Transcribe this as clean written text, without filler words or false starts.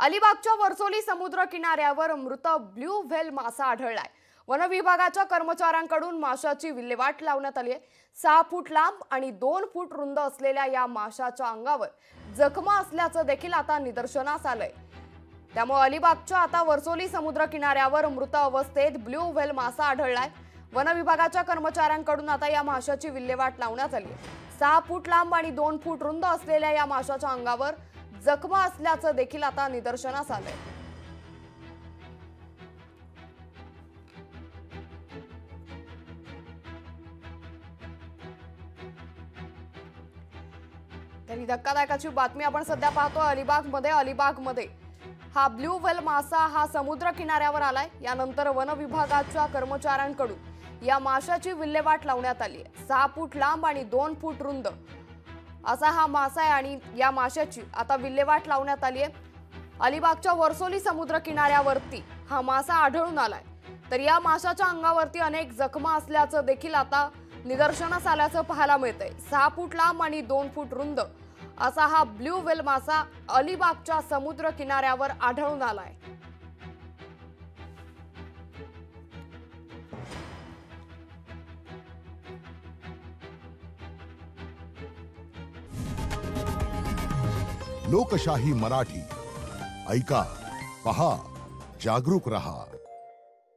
अलिबागच्या वर्सोली समुद्र किनाऱ्यावर मृत ब्ल्यू व्हेल मासा आढळलाय। वन विभागाच्या कर्मचाऱ्यांकडून माशाची विल्हेवाट लावण्यात आली आहे। 6 फूट लांब आणि 2 फूट रुंद असलेल्या या माशाच्या अंगावर जखमा असल्याचं देखील आता निदर्शनास आलंय। त्यामुळे अलिबागच्या आता वर्सोली समुद्र किनाऱ्यावर मृत अवस्थेत ब्ल्यू व्हेल मासा आढळलाय। वन विभागाच्या कर्मचाऱ्यांकडून आता या माशाची विल्हेवाट लावण्यात आली आहे। 6 फूट लांब आणि 2 फूट रुंद असलेल्या या माशाच्या अंगावर जखमा असल्याचं देखील आता निदर्शनास आलंय। तरी धक्कादायकाची बातमी आपण सध्या पाहतो अलिबागमध्ये हा ब्ल्यू व्हेल मासा हा समुद्र किनाऱ्यावर आलाय। यानंतर वन विभागाच्या कर्मचाऱ्यांकडून या माशाची विल्हेवाट लावण्यात आली आहे। 6 फूट लांब आणि 2 फूट रुंद असा हा मासा आहे आणि या माशाची आता विल्हेवाट लावण्यात आली आहे। अलिबागच्या वर्सोली समुद्र किनाऱ्यावरती हा मासा आढळून आलाय। तर या माशाच्या अंगावरती अनेक जखमा असल्याचं देखील आता निदर्शनास आल्याचं पाहायला मिळतंय। 6 फूट लांब आणि 2 फूट रुंद असा हा ब्ल्यू व्हेल मासा अलिबागच्या समुद्र किनाऱ्यावर आढळून आलाय। लोकशाही मराठी ऐका, पहा, जागरूक रहा।